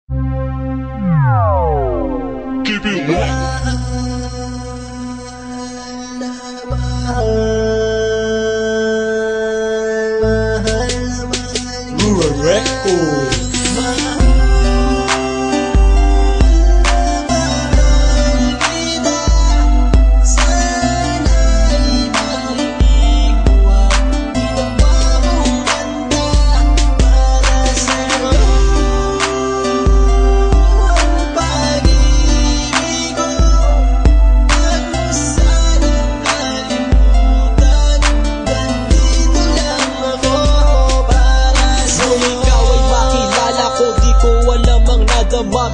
Keep it locked. Rural Records.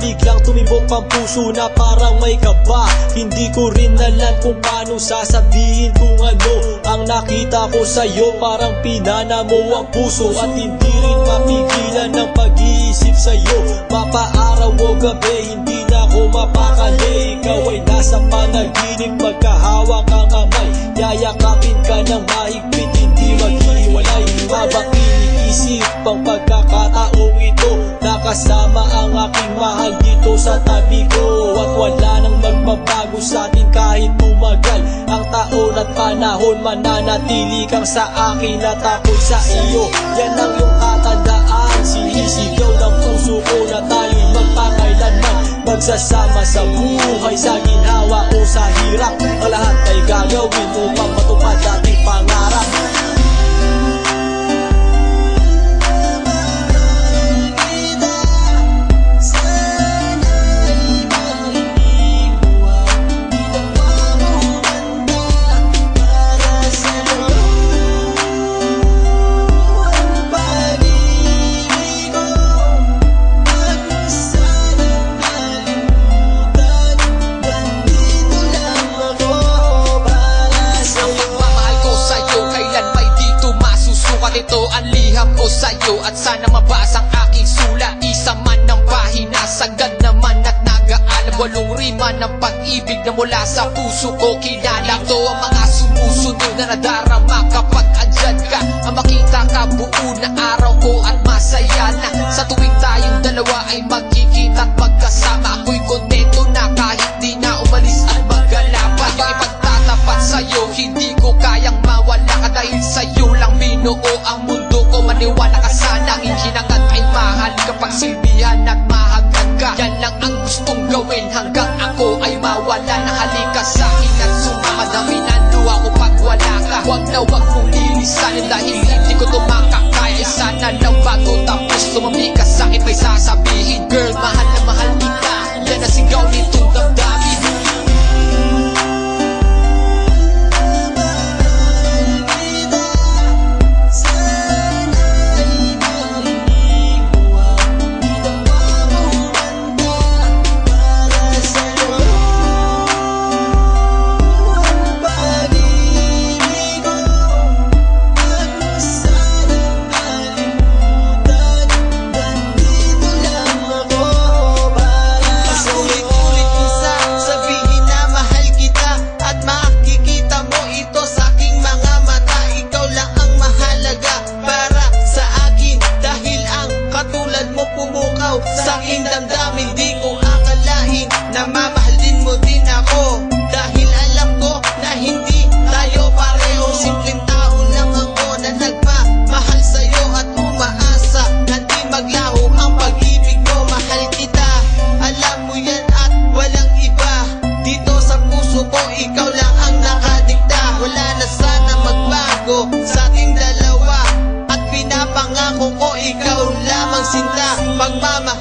Biglang tumibok ang puso na parang may kaba. Hindi ko rin alam kung paano sasabihin kung ano ang nakita ko sa'yo. Parang pinana mo ang puso at hindi rin mapigilan ng pag-iisip sa'yo. Mapaaraw o gabi, hindi na ako mapakali. Ikaw ay nasa panaginip, magkahawak ang kamay. Yayakapin ka ng mahigpit, hindi maghiwalay. Habang iniisip ang pagkakataong ito, nakasama ang aking mahal dito sa tabi ko. At wala nang magbabago sa atin kahit tumagal ang taon at panahon. Mananatili kang sa akin at ako'y sa iyo. Yan ang iyong tatandaan. Sinisigaw ng puso ko na tayo'y magpakailanman magsasama sa buhay, sa ginhawa o sa hirap. Ang lahat ay gagawin upang matupad ating pangarap. Ito ang liham ko sa'yo at sana mabasa ang aking sula. Isa man ng pahina, sagad naman at nag-aalam. 8 rima ng pag-ibig na mula sa puso ko kinala. Ito ang mga sumusunod na nadarama kapag andyan ka. Ang makita ka buo na araw ko at masaya na. Sa tuwing tayong dalawa ay magkikita at magkasama, ako'y kontento na kahit di na umalis at magala pa. Yung ipagtatapat sa'yo, hindi ko kayang mawala ka dahil sa'yo lang binuo ang mundo ko. Maniwala ka sana, ang hinangat ay mahal kapag silbihan at mahagdan ka. Yan lang ang gustong gawin hanggang ako ay mawala na. Halika sa'kin at sumama, damin ang luha ko pag wala ka. Huwag na huwag mong lilisanin dahil hindi ko tumakakaya. Sana lang bago tapos tumami ka sa'kin may sasabihin, girl, mahal na mahal kita. Yan ang sigaw nitong damdamin. Sa aking damdamin, di ko akalain na mamahalin mo din ako. Dahil alam ko na hindi tayo pareho. Simpleng tao lang ako na nagmamahal sa'yo at umaasa na di maglaho ang pag-ibig mo. Mahal kita, alam mo yan at walang iba. Dito sa puso ko, ikaw lang ang nakadikta. Wala na sana magbago sa ating dalawa at pinapangako ko ikaw lamang sinta. Pagmamahal